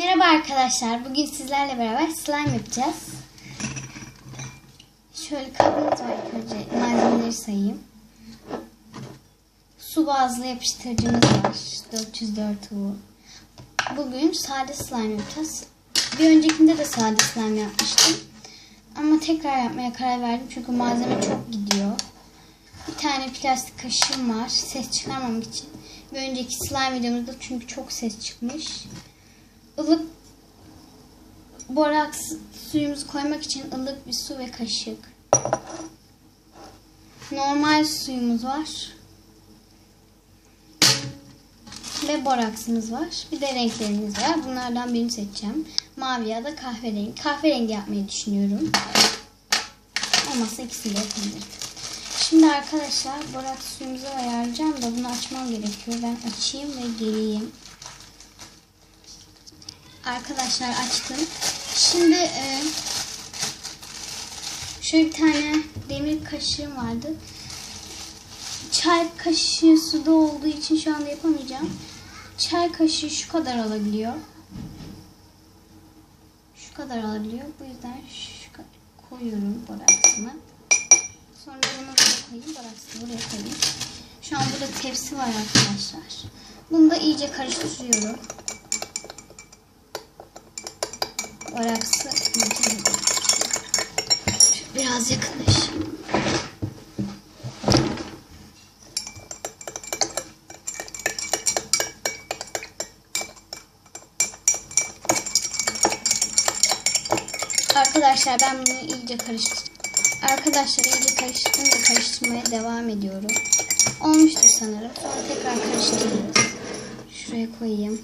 Merhaba arkadaşlar. Bugün sizlerle beraber slime yapacağız. Şöyle kabımız var. İlk önce malzemeleri sayayım. Su bazlı yapıştırıcımız var. 404 U. Bugün sade slime yapacağız. Bir öncekinde de sade slime yapmıştım. Ama tekrar yapmaya karar verdim. Çünkü malzeme çok gidiyor. Bir tane plastik kaşığım var. Ses çıkarmamak için. Bir önceki slime videomuzda çünkü çok ses çıkmış. Ilık boraks suyumuzu koymak için ılık bir su ve kaşık. Normal suyumuz var. Ve boraksımız var. Bir de renklerimiz var. Bunlardan birini seçeceğim. Mavi ya da kahverengi. Kahverengi yapmayı düşünüyorum. Olmazsa ikisini de yapabilirim. Şimdi arkadaşlar boraks suyumuzu ayarlayacağım da bunu açmam gerekiyor. Ben açayım ve geleyim. Arkadaşlar açtım. Şimdi şöyle bir tane demir kaşığım vardı. Çay kaşığı suda olduğu için şu anda yapamayacağım. Çay kaşığı şu kadar alabiliyor. Şu kadar alabiliyor. Bu yüzden şu kadar koyuyorum boraksını. Sonra bunu buraya koyayım. Boraksını buraya koyayım. Şu an burada tepsi var arkadaşlar. Bunu da iyice karıştırıyorum. Boraksı biraz yakınlaş. Arkadaşlar ben bunu iyice karıştırdım. Arkadaşlar iyice karıştırdım ve karıştırmaya devam ediyorum. Olmuştur sanırım. Sonra tekrar karıştırıyoruz. Şuraya koyayım.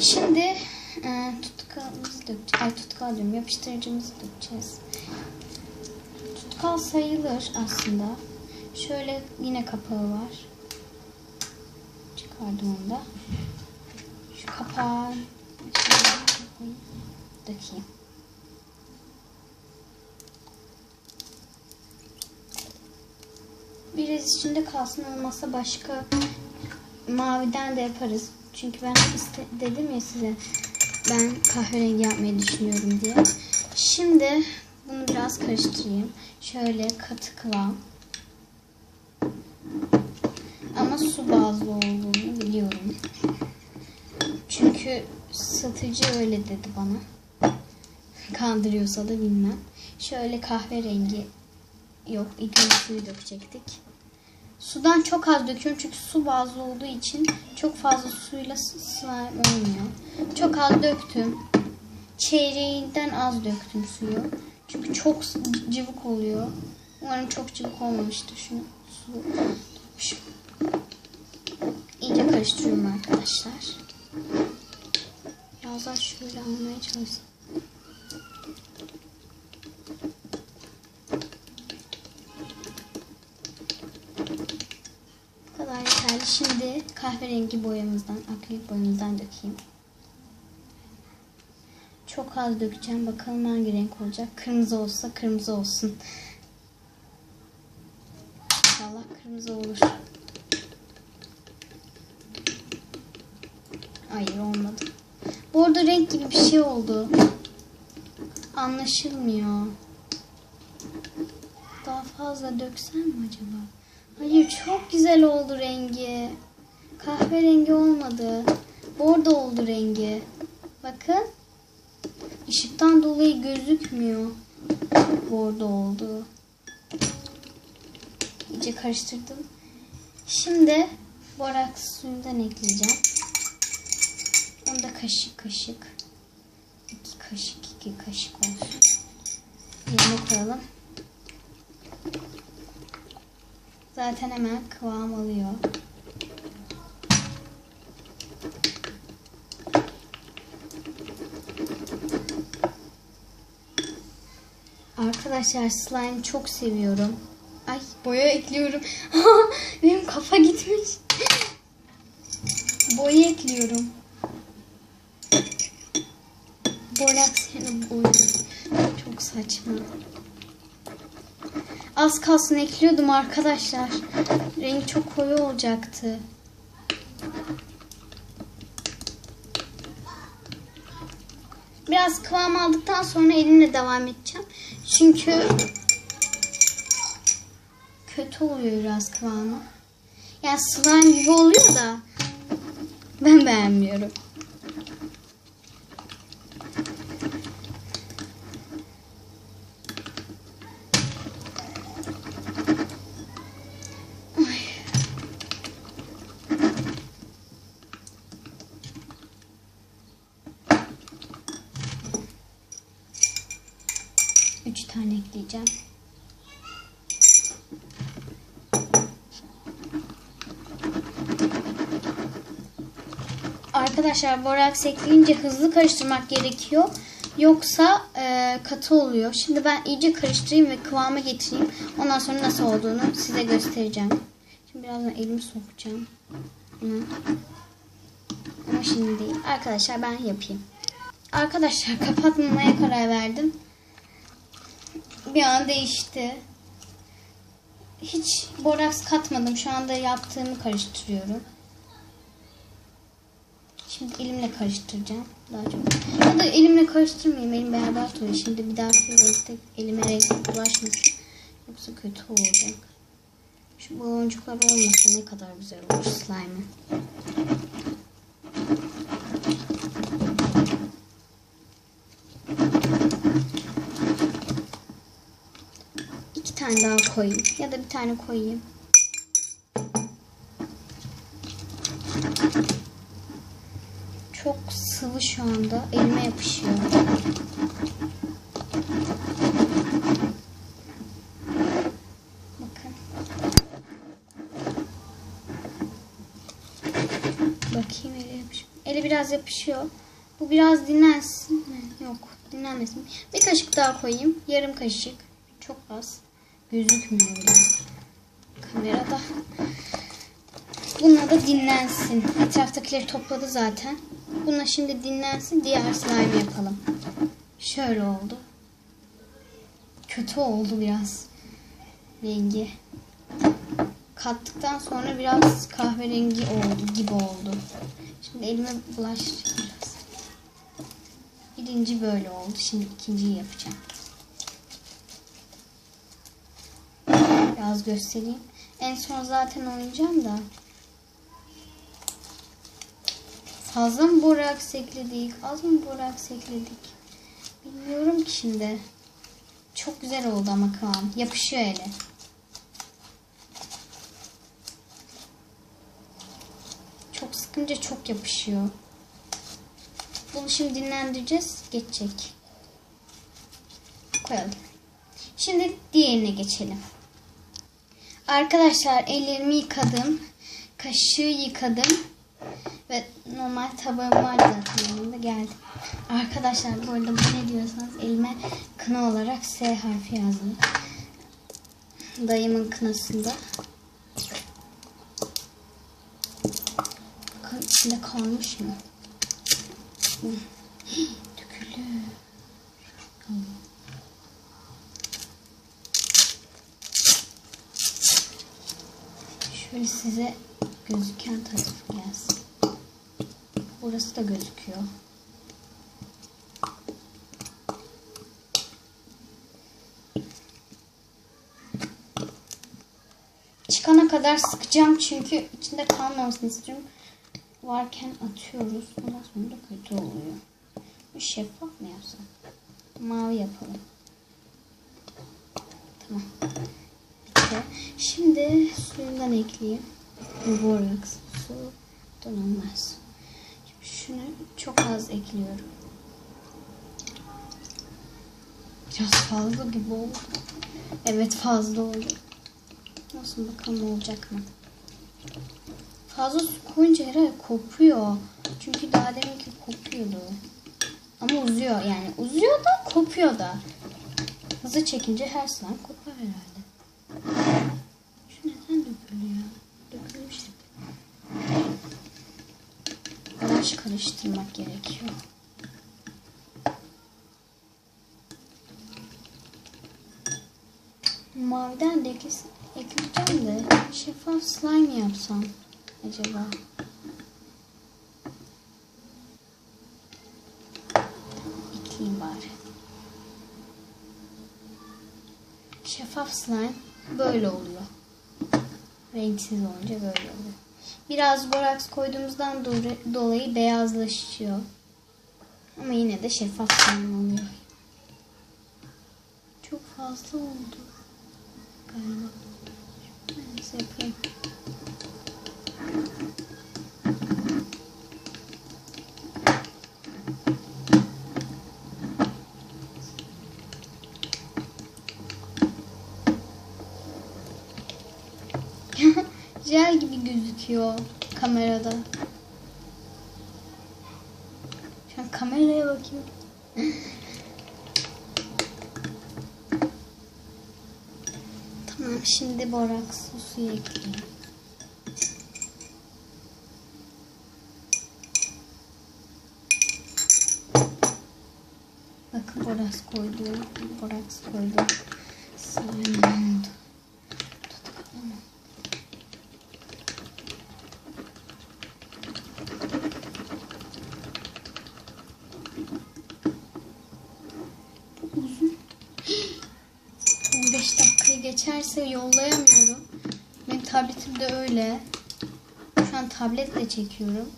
Şimdi tutkalımızı dökeceğiz. Ay tutkal diyorum. Yapıştırıcımızı dökeceğiz. Tutkal sayılır aslında. Şöyle yine kapağı var. Çıkardım onu da. Şu kapağı dökeyim. Biraz içinde kalsın, olmazsa başka maviden de yaparız. Çünkü ben dedim ya size ben kahverengi yapmayı düşünüyorum diye. Şimdi bunu biraz karıştırayım. Şöyle katı kıvam. Ama su bazlı olduğunu biliyorum. Çünkü satıcı öyle dedi bana. Kandırıyorsa da bilmem. Şöyle kahverengi yok. İlk önce suyu dökecektik. Sudan çok az döküyorum çünkü su bazlı olduğu için çok fazla suyla slime olmuyor. Çok az döktüm. Çeyreğinden az döktüm suyu. Çünkü çok cıvık oluyor. Umarım çok cıvık olmamıştır. Şunu su dökmüşüm. İyice karıştırıyorum arkadaşlar. Biraz daha şöyle almaya çalışayım. Yeterli. Şimdi kahverengi boyamızdan, akrilik boyamızdan dökeyim. Çok az dökeceğim. Bakalım hangi renk olacak. Kırmızı olsa kırmızı olsun. İnşallah kırmızı olur. Hayır, olmadı. Bu arada renk gibi bir şey oldu. Anlaşılmıyor. Daha fazla döksem mi acaba? Hayır, çok güzel oldu rengi. Kahverengi olmadı. Bordo oldu rengi. Bakın. Işıktan dolayı gözükmüyor. Bordo oldu. İyice karıştırdım. Şimdi boraks suyundan ekleyeceğim. Onu da kaşık kaşık. 2 kaşık olsun. Yerine koyalım. Zaten hemen kıvam alıyor. Arkadaşlar slime çok seviyorum. Ay, boya ekliyorum. Benim kafa gitmiş. Boya ekliyorum. Boraks yani boya. Çok saçma. Az kalsın ekliyordum arkadaşlar. Rengi çok koyu olacaktı. Biraz kıvam aldıktan sonra elimle devam edeceğim. Çünkü kötü oluyor biraz kıvamı. Yani slime gibi oluyor da ben beğenmiyorum. Üç tane ekleyeceğim. Arkadaşlar boraks ekleyince hızlı karıştırmak gerekiyor. Yoksa katı oluyor. Şimdi ben iyice karıştırayım ve kıvama getireyim. Ondan sonra nasıl olduğunu size göstereceğim. Şimdi birazdan elimi sokacağım. Ama şimdi değil. Arkadaşlar ben yapayım. Arkadaşlar kapatmamaya karar verdim. Bir an değişti. Hiç boraks katmadım. Şu anda yaptığımı karıştırıyorum. Şimdi elimle karıştıracağım. Daha çok. Ya da elimle karıştırmayayım. Elim berbat oluyor. Şimdi bir dahaki renkte elime renk bulaşmasın. Yoksa kötü olacak. Şu baloncuklar olmasa ne kadar güzel olur slime'ı. İki tane daha koyayım. Ya da bir tane koyayım. Çok sıvı şu anda. Elime yapışıyor. Bakın. Bakayım ele yapışıyor. Eli biraz yapışıyor. Bu biraz dinlensin mi? Yok. Dinlenmesin. Bir kaşık daha koyayım. Yarım kaşık. Çok az. Gözükmüyor bile kamerada. Bununla da dinlensin. Etraftakileri topladı zaten. Bununla şimdi dinlensin. Diğer slime yapalım. Şöyle oldu. Kötü oldu biraz. Rengi. Kattıktan sonra biraz kahverengi oldu gibi oldu. Şimdi elime bulaştıracağım biraz. Birinci böyle oldu. Şimdi ikinciyi yapacağım. Biraz göstereyim. En son zaten oynayacağım da. Fazla mı boraks ekledik? Az mı boraks ekledik? Bilmiyorum ki şimdi. Çok güzel oldu ama kıvam. Yapışıyor ele. Çok sıkınca çok yapışıyor. Bunu şimdi dinlendireceğiz. Geçecek. Koyalım. Şimdi diğerine geçelim. Arkadaşlar ellerimi yıkadım. Kaşığı yıkadım. Ve normal tabağım var zaten yanımda geldi. Arkadaşlar bu arada bu ne diyorsanız elime kına olarak S harfi yazdım. Dayımın kınasında. Bakın içinde kalmış mı? Dökülü. Şöyle size gözüken tarafı gelsin. Burası da gözüküyor. Çıkana kadar sıkacağım çünkü içinde kalmamasını istiyorum. Varken atıyoruz. Ondan sonra da kötü oluyor. Bu şeffaf mı yapsam? Mavi yapalım. Tamam. Bitti. Şimdi suyundan ekleyeyim. Boraks su donanmaz. Şunu çok az ekliyorum. Biraz fazla gibi oldu. Evet fazla oldu. Nasıl bakalım olacak mı? Fazla su koyunca herhalde kopuyor. Çünkü daha deminki kopuyordu. Ama uzuyor yani. Uzuyor da kopuyor da. Hızlı çekince her slime kopar herhalde. Şu neden dökülüyor? Dökülmüş. Yavaş karıştırmak gerekiyor. Maviden de ekleyeceğim de şeffaf slime yapsam acaba? ekleyeyim bari. Şeffaf slime böyle oluyor. Renksiz olunca böyle oluyor. Biraz boraks koyduğumuzdan dolayı beyazlaşıyor. Ama yine de şeffaf slime oluyor. Çok fazla oldu galiba. Neyse yapayım. Jel gibi gözüküyor kamerada. Şu an kameraya bakayım. Tamam, şimdi boraks suyu ekleyeyim. Bakın boraks koydum. Slime oldu. Uzun. 15 dakikayı geçerse yollayamıyorum. Benim tabletim de öyle. Şu an tabletle çekiyorum.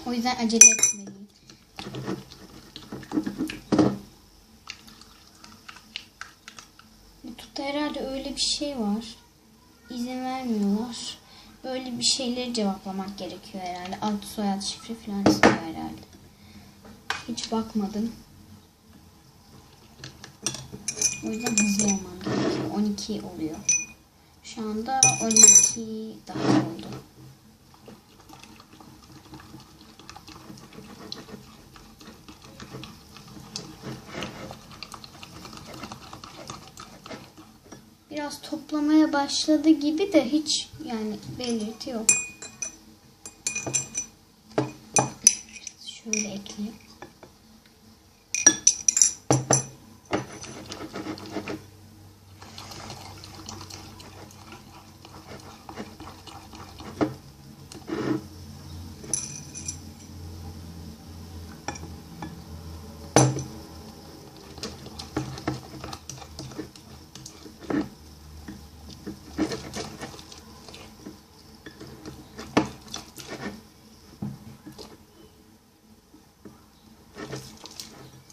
O yüzden acele etmeliyim. YouTube'da herhalde öyle bir şey var. İzin vermiyorlar. Böyle bir şeyleri cevaplamak gerekiyor herhalde. Ad, soyad, şifre falan istiyor herhalde. Hiç bakmadım. O yüzden hızlı olmam gerekiyor. 12 oluyor. Şu anda 12 daha oldu. Biraz toplamaya başladı gibi de hiç yani belirti yok. Şöyle ekleyeyim.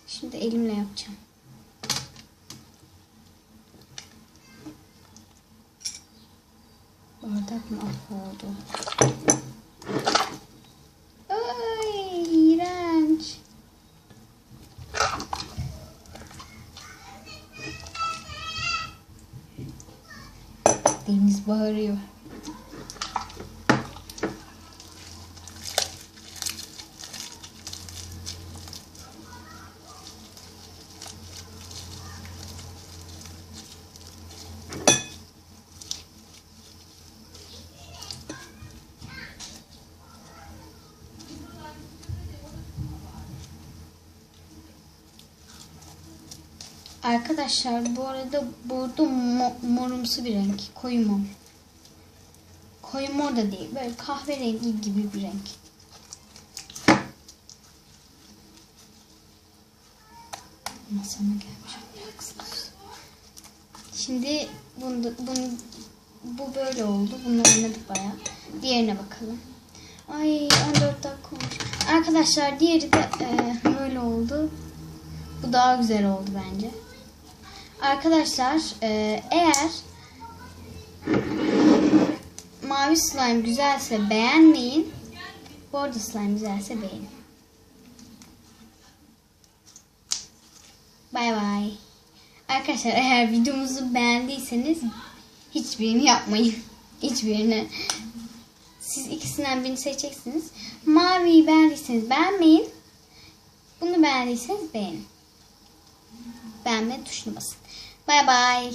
Şimdi elimle yapacağım. Bardak mı oldu? Ay, iğrenç. Deniz bağırıyor. Arkadaşlar bu arada burada morumsu bir renk. Koyu mor. Koyu mor da değil. Böyle kahverengi gibi bir renk. Masama gelmiş. Şimdi bu böyle oldu. Bunu oynadık bayağı. Diğerine bakalım. Ay 14 dakika olmuş. Arkadaşlar diğeri de böyle oldu. Bu daha güzel oldu bence. Arkadaşlar eğer mavi slime güzelse beğenmeyin. Bordo slime güzelse beğenin. Bay bay. Arkadaşlar eğer videomuzu beğendiyseniz hiçbirini yapmayın. Hiçbirini. Siz ikisinden birini seçeceksiniz. Maviyi beğendiyseniz beğenmeyin. Bunu beğendiyseniz beğenin. Beğenme tuşuna basın. Bay bay.